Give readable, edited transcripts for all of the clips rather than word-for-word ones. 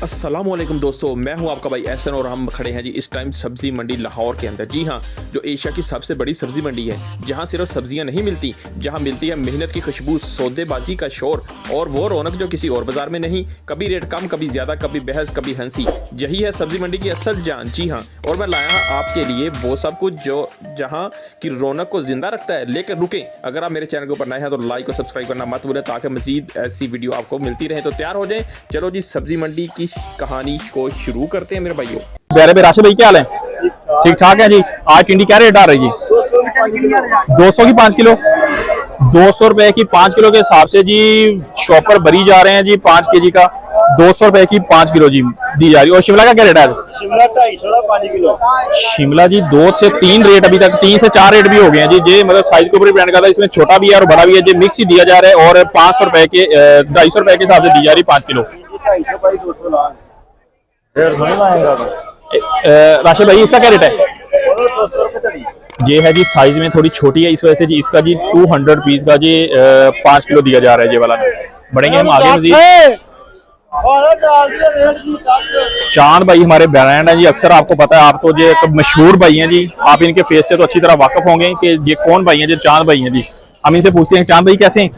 अस्सलामुअलैकुम दोस्तों, मैं हूं आपका भाई एहसन और हम खड़े हैं जी इस टाइम सब्जी मंडी लाहौर के अंदर। जी हां, जो एशिया की सबसे बड़ी सब्जी मंडी है, जहां सिर्फ सब्जियां नहीं मिलती, जहां मिलती है मेहनत की खुशबू, सौदेबाजी का शोर और वो रौनक जो किसी और बाजार में नहीं। कभी रेट कम, कभी ज़्यादा, कभी बहस, कभी हंसी। यही है सब्जी मंडी की असल जान। जी हाँ, और मैं लाया हूँ आपके लिए वो सब कुछ जो जहाँ की रौनक को जिंदा रखता है। लेकिन रुकें, अगर आप मेरे चैनल के ऊपर नए हैं तो लाइक और सब्सक्राइब करना मत भूलें ताकि मजीद ऐसी वीडियो आपको मिलती रहे। तो तैयार हो जाए, चलो जी सब्जी मंडी की कहानी को शुरू करते हैं मेरे भाइयों। प्यारे राशिद भाई क्या हाल है? ठीक ठाक है जी। आज टिंडी क्या रेट आ रही है? 200 की 5 किलो। 200 रुपए की 5 किलो के हिसाब से जी शॉपर भरी जा रहे हैं जी। 5 केजी का 200 रुपए की 5 किलो जी दी जा रही है। और शिमला का क्या रेट है? शिमला 250 5 किलो। शिमला जी 2 से 3 रेट, अभी तक 3 से 4 रेट भी हो गए हैं जी। ये मतलब साइज के ऊपर डिपेंड करता है, इसमें छोटा भी है और बड़ा भी है जी। मिक्स ही दिया जा रहा है और 500 रुपए के 250 रुपए के हिसाब से दी जा रही है 5 किलो। 250 बाई 200 लाख राशिद भाई इसका क्या रेट है? 200 रुपए तड़ी। ये है जी, साइज में थोड़ी छोटी है, इस वजह से जी इसका जी 200 रुपीज का जी 5 किलो दिया जा रहा है। ये वाला बढ़ेंगे हम आगे मजीद। चांद भाई हमारे ब्रांड है जी, अक्सर आपको पता है, आप तो ये एक मशहूर भाई हैं जी। आप इनके फेस से तो अच्छी तरह वाकिफ होंगे कि ये कौन भाई हैं जी। चांद भाई हैं जी। हम इनसे पूछते हैं, चांद भाई कैसे हैं?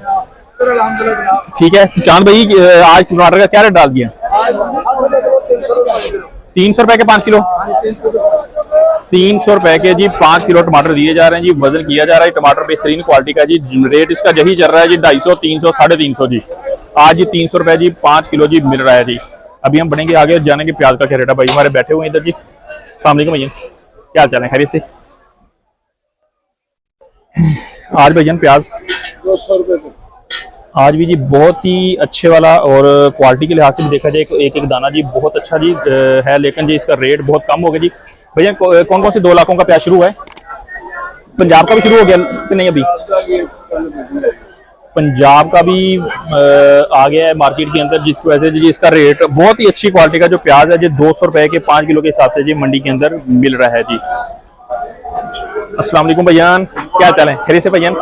ठीक है चांद भाई, आज टमाटर का क्या रेट डाल दिया? 300 रुपए के 5 किलो। 300 रुपए के जी 5 किलो टमाटर दिए जा रहे हैं जी। वजन किया जा रहा है। टमाटर बेहतरीन क्वालिटी का जी। रेट इसका यही चल रहा है जी 250, 300, 350 जी। आज जी 300 रुपए जी 5 किलो जी मिल रहा है जी। अभी हम बढ़ेंगे आगे, जानेंगे प्याज का क्या रेट है। भाई हमारे बैठे हुए इधर जी। अस्सलाम वालेकुम भैया, क्या हाल चाल है? खैरियत से? आज भैया प्याज 200 रुपए। आज भी जी बहुत ही अच्छे वाला और क्वालिटी के लिहाज से भी देखा जाए एक एक दाना जी बहुत अच्छा जी है। लेकिन जी इसका रेट बहुत कम हो गया जी। भैया कौन कौन से 2 लाखों का प्याज शुरू है? पंजाब का भी शुरू हो गया कि नहीं? अभी पंजाब का भी आ गया है मार्केट के अंदर, जिसकी वजह से जी इसका रेट बहुत ही अच्छी क्वालिटी का जो प्याज है जी 200 रुपए के 5 किलो के हिसाब से जी मंडी के अंदर मिल रहा है जी। अस्सलाम वालेकुम भैयान, क्या चाल है? खैरियत से भैयान?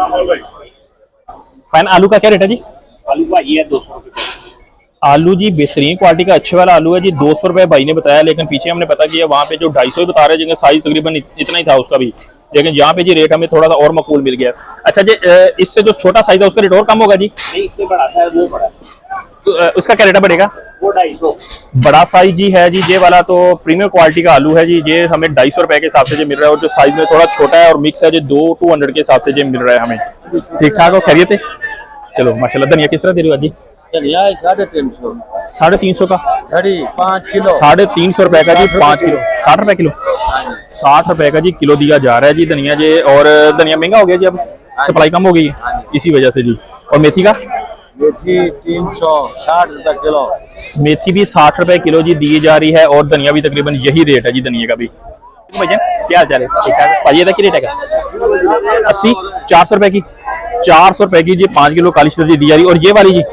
फाइन। आलू का क्या रेट है जी? आलू भाई है 200 रुपए। आलू जी बेहतरीन क्वालिटी का अच्छे वाला आलू है जी 200 रुपए भाई ने बताया। लेकिन पीछे हमने पता किया वहाँ पे जो 250 बता रहे हैं, जिनका साइज तकरीबन इतना ही था उसका भी। लेकिन यहाँ पे जी रेट हमें थोड़ा सा और मकबूल मिल गया। अच्छा जी, इससे जो छोटा साइज है उसका रेट और कम होगा जी? नहीं, इससे बड़ा सा है वो बड़ा। तो उसका क्या रेट बढ़ेगा? वो 250। बड़ा साइज जी है जी। ये वाला तो प्रीमियम क्वालिटी का आलू है जी। ये हमें 250 रुपए के हिसाब से जी मिल रहा है। और जो साइज में थोड़ा छोटा है और मिक्स है जी 200 के हिसाब से जी मिल रहा है हमें। ठीक ठाक हो? खैरियत है? चलो माशाल्लाह। धनिया किस तरह दे रही हो जी? धनिया 350। 350 का 5 किलो। 350 रुपए का जी 5 किलो। 60 रुपए किलो। 60 रुपए का जी किलो दिया जा रहा है जी धनिया जी। और धनिया महंगा हो गया जी, अब सप्लाई कम हो गई है इसी वजह से जी। और मेथी का? मेथी 360 रुपए किलो। मेथी भी 60 रुपए किलो जी दी जा रही है। और धनिया भी तकरीबन यही रेट है जी धनिया का भी। भैया क्या हाल चाल है? ठीक ठाक। पाइए था कि रेट है? 80। 400 रुपए की 400 रुपए की जी 5 किलो काली सब्जी दी जा रही है। और ये वाली जी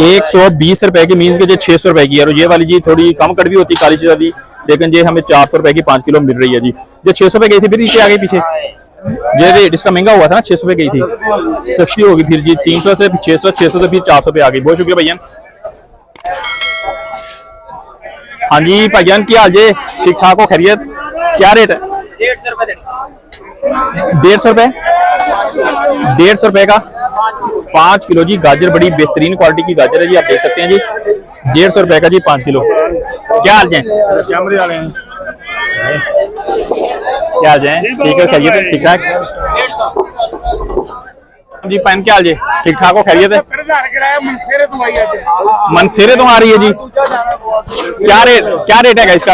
120 रुपए की, मीन्स के जी 600 रुपए की है। और ये वाली जी थोड़ी कम कड़वी होती है काली सब्जी, लेकिन ये हमें 400 रुपए की 5 किलो मिल रही है जी। जो 600 रुपए गई थी फिर नीचे आ गई पीछे। ये रेट इसका महंगा हुआ था ना, 600 रुपए गई थी, सस्ती होगी फिर जी 300 से 600, 600 से फिर 400 पे आ गई। बहुत शुक्रिया भैया। हाँ जी भाईजान की हाल जी? ठीक ठाक हो? खैरियत? क्या रेट है? 150 रुपए। 150 रुपए का 5 किलो जी गाजर। बड़ी बेहतरीन क्वालिटी की गाजर है जी, आप देख सकते हैं जी। 150 रुपए का जी 5 किलो। क्या हाल है? क्या हाल है? ठीक है, खैरियत है? ठीक ठाक जी। पैन क्या हाल जी? ठीक ठाक हो? खैरियत है? मनसेरे तो आ रही है जी। क्या रेट है इसका?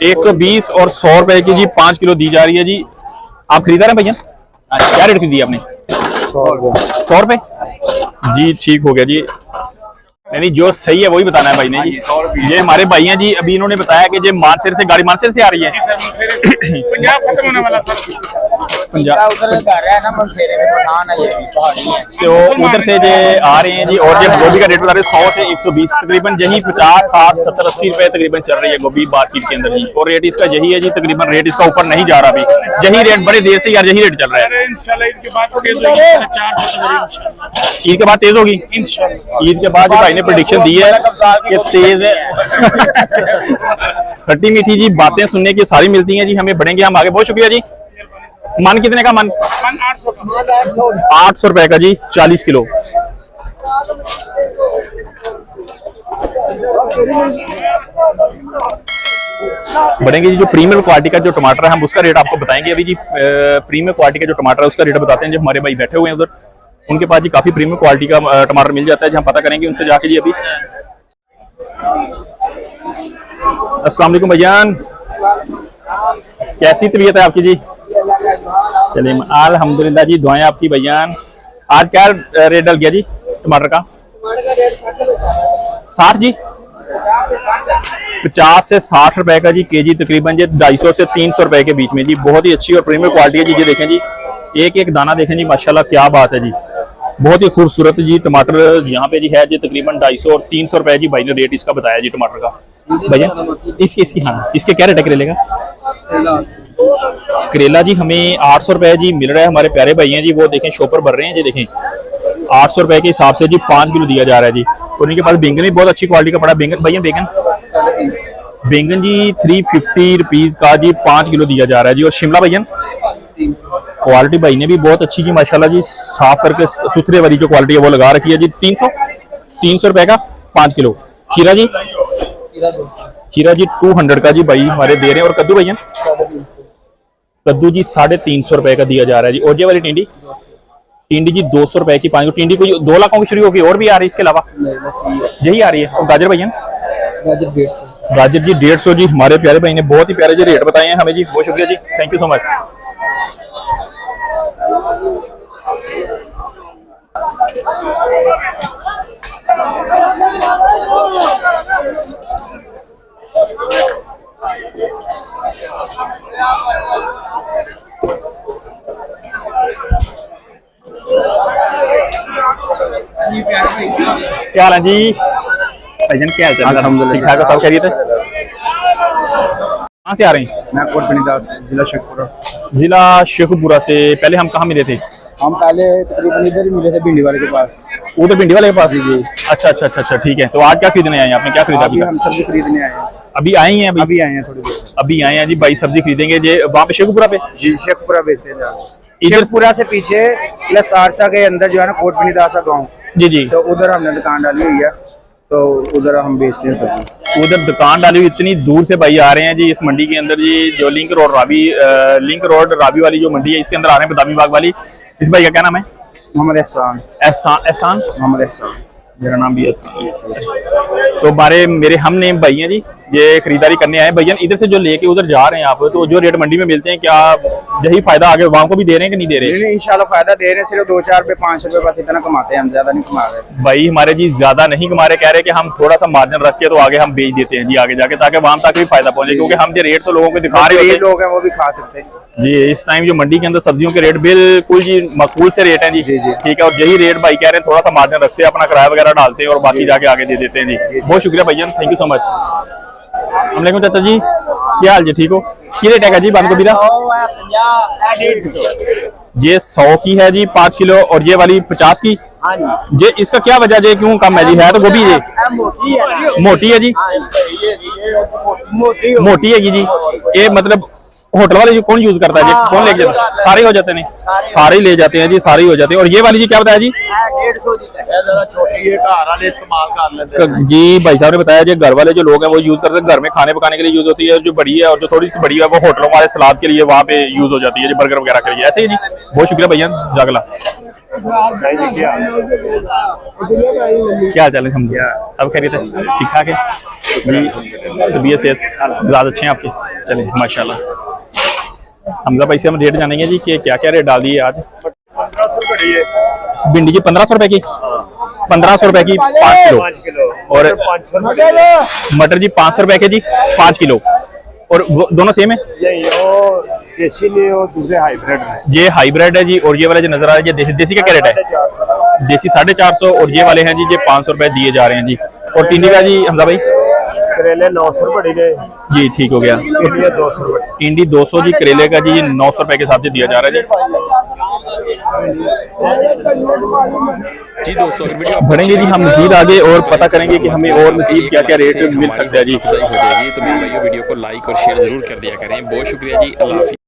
120 और 100 रुपए की जी 5 किलो दी जा रही है जी। आप खरीदा रहे भैया? क्या रेट खरीदी आपने? 100 रुपए जी। ठीक हो गया जी। नहीं जो सही है वही बताना है भाई ने जी। ये हमारे भाई हैं जी। अभी इन्होंने बताया कि ये मानसर से गाड़ी मानसर से आ रही है। पंजाब खत्म होने वाला सर। पंजाब उधर घर है ना मनसेरे में पठान है, ये भी पहाड़ी है। तो उधर से जो आ रहे हैं जी। और जो गोभी का रेट बता रहे 100 से 120 तकरीबन, यही 50, 60, 70, 80 रुपए तकरीबन चल रही है गोभी मार्केट के अंदर जी। और रेट इसका यही है जी, तकरीबन रेट इसका ऊपर नहीं जा रहा अभी, यही रेट बड़े देर से यार यही रेट चल रहा है। ईद के बाद तेज होगी ईद के बाद भाई ने प्रेडिक्शन दी है कि तेज है। खट्टी मीठी जी बातें सुनने की सारी मिलती हैं जी, हमें बढ़ेंगे हम आगे। बहुत शुक्रिया जी। मन कितने का? मन 800 रुपए का जी, 40 किलो। बढ़ेंगे जी। जो प्रीमियम क्वालिटी का जो टमाटर है हम उसका रेट आपको बताएंगे अभी जी। प्रीमियम क्वालिटी का जो टमाटर है उसका रेट बताते हैं जो हमारे भाई बैठे हुए हैं उधर, उनके पास जी काफी प्रीमियम क्वालिटी का टमाटर मिल जाता है जी। हम पता करेंगे उनसे जाके जी अभी। अस्सलाम वालेकुम भैयान, कैसी तबीयत है आपकी जी? चलिए अल्हम्दुलिल्लाह जी, दुआएं आपकी भैयान। आज क्या रेट डल गया जी टमाटर का? 60 जी, 50 से 60 रुपए का जी केजी तकरीबन जी, 250 से 300 रुपए के बीच में जी। बहुत ही अच्छी और प्रीमियम क्वालिटी है जी। ये देखें जी, एक एक दाना देखें जी, माशाल्लाह क्या बात है जी। बहुत ही खूबसूरत जी टमाटर यहाँ पे जी है जी, तकरीबन 250 और 300 रुपए जी भाई ने रेट इसका बताया जी टमाटर का। भैया इसकी हाँ, इसके क्या रेट है करेले का? करेला जी हमें 800 रुपए जी मिल रहा है। हमारे प्यारे भाई हैं जी, वो देखें शॉपर भर रहे हैं जी, देखें 800 रुपए के हिसाब से जी 5 किलो दिया जा रहा है जी। और उनके पास बैंगन भी बहुत अच्छी क्वालिटी का पड़ा। बैंगन भैया बैंगन जी 350 रुपीज का जी 5 किलो दिया जा रहा है जी। और शिमला भैया क्वालिटी भाई ने भी बहुत अच्छी की माशाल्लाह जी, साफ करके सुथरे वाली जो क्वालिटी है वो लगा रखी है जी। 300 रुपए का 5 किलो। खीरा जी, खीरा जी 200 का जी भाई हमारे दे रहे हैं। और कद्दू भैया कद्दू जी 350 रुपए का दिया जा रहा है जी। और ये वाली टिंडी टिंडी जी 200 रुपए की 5 किलो। टिंडी कोई 2 लाखों की शुरू होगी और भी आ रही है इसके अलावा? यही आ रही है। और गाजर भैया? गाजर जी 150 जी। हमारे प्यारे भाई ने बहुत ही प्यारे जो रेट बताए हैं हमें जी, बहुत शुक्रिया जी, थैंक यू सो मच। क्या हाल है जी भाईजान, क्या हाल चाल? अल्हम्दुलिल्लाह ठीक ठाक है, सब खैरियत है। कहाँ से आ रहे हैं? मैं कोटपनीदा से, जिला शेखपुरा। जिला शेखपुरा से। पहले हम कहाँ मिले थे? हम पहले तकरीबन इधर ही मिले थे, भिंडी वाले के पास। उधर भिंडी वाले के पास? जी। अच्छा अच्छा अच्छा अच्छा, ठीक है। तो आज क्या खरीदने आए हैं? आपने क्या खरीदा? अभी हम सब्जी खरीदने आए हैं। अभी आए हैं? अभी आए हैं, थोड़ी देर अभी आए हैं जी भाई, सब्जी खरीदेंगे जी वहाँ पे शेखपुरा पे? जी, शेखपुरा बेचते हैं। इधर शेखपुरा से पीछे प्लस तारसा के अंदर जो है ना, कोटपनीदा गाँव, जी जी, तो उधर हमने दुकान डाली हुई है, तो उधर हम बेचते हैं सब्जी। उधर दुकान डाली हुई। इतनी दूर से भाई आ रहे हैं जी इस मंडी के अंदर जी, जो लिंक रोड रावी वाली जो मंडी है इसके अंदर आ रहे हैं, बदामी बाग वाली। इस भाई का क्या नाम है? मोहम्मद एहसान। एहसान मोहम्मद एहसान, मेरा नाम भी एहसान। तो मेरे हम नेम भाई हैं जी, ये खरीदारी करने आए भैया। इधर से जो लेके उधर जा रहे हैं आप, तो जो रेट मंडी में मिलते हैं क्या यही फायदा आगे वहाँ को भी दे रहे हैं कि नहीं दे रहे? नहीं, इंशाल्लाह फायदा दे रहे हैं। सिर्फ 2-4 रुपए 5 रुपए बस इतना कमाते हैं, हम ज्यादा नहीं कमा रहे भाई। हमारे जी ज्यादा नहीं कमा रहे, कह रहे कि हम थोड़ा सा मार्जिन रख के तो आगे हम बेच देते हैं जी आगे जाके, ताकि वहां तक भी फायदा पहुंचे। क्योंकि हम जो रेट तो लोगों को दिखा रहे हैं, लोग हैं वो भी खा सकते हैं जी। इस टाइम जो मंडी के अंदर सब्जियों के रेट बिल्कुल जी मकबूल से रेट हैं जी, ठीक है। और यही रेट भाई कह रहे हैं, थोड़ा सा मार्जिन रखते हैं, अपना किराया वगैरह डालते हैं और बाकी जाके आगे दे देते हैं जी। बहुत शुक्रिया भैया, थैंक यू सो मच। अस्सलामुअलैकुम चाचा जी, क्या हाल जी, ठीक हो? क्या रेट है जी बंद गोभी का? ये 100 की है जी 5 किलो, और ये वाली 50 की। ये इसका क्या वजह है, क्यों कम है जी? है तो गोभी ये मोटी है जी, मोटी है जी। ये मतलब होटल वाले जी कौन यूज करता है जी, कौन लेके जाता है? सारे हो जाते हैं, सारे ही ले जाते हैं जी, सारे ही हो जाते हैं। और ये वाली जी क्या बताया जी? 150 इस्तेमाल कर लेते हैं जी। भाई साहब ने बताया जी घर वाले जो लोग हैं वो यूज करते हैं, घर में खाने पकाने के लिए यूज होती है। जो बड़ी है और जो थोड़ी सी बड़ी है वो होटलों वाले सलाद के लिए वहाँ पे यूज हो जाती है जी, बर्गर वगैरह के लिए। ऐसे ही जी, बहुत शुक्रिया भैया, जागला। क्या हाल है? हम सब खैरियत है, ठीक ठाक है जी। तबीयत सेहत ज़्यादा अच्छे हैं आपके? चलिए माशाल्लाह। हमजा भाई से हम रेट जानेंगे जी कि क्या क्या रेट डाल दिए आज। भिंडी की 1500 रुपए की, 1500 रुपए की 5 किलो। और मटर जी 500 रुपए के जी 5 किलो। और वो दोनों सेम है? देसी ने और दूसरे हाइब्रिड में। ये हाइब्रिड है जी, और ये वाला जो नजर आ रहा है ये देसी देसी का क्या रेट है? देसी 450, और ये वाले हैं जी, ये 500 रुपए दिए जा रहे हैं जी। और टिंडी का जी हमजा भाई? करेले 900 रुपए ने जी, ठीक हो गया। इंडिया 200 रुपए। टिंडी 200 जी, करेले का जी 900 रुपए के हिसाब से दिया जा रहा है जी दोस्तों, अगर वीडियो बढ़ेंगे जी हम मजीद आगे और पता करेंगे कि हमें और मजीद क्या क्या रेट मिल सकता है जी। हो जाएगी तो मेरे भाइयों वीडियो को लाइक और शेयर जरूर कर दिया करें। बहुत शुक्रिया जी, अल्लाह हाफिज़।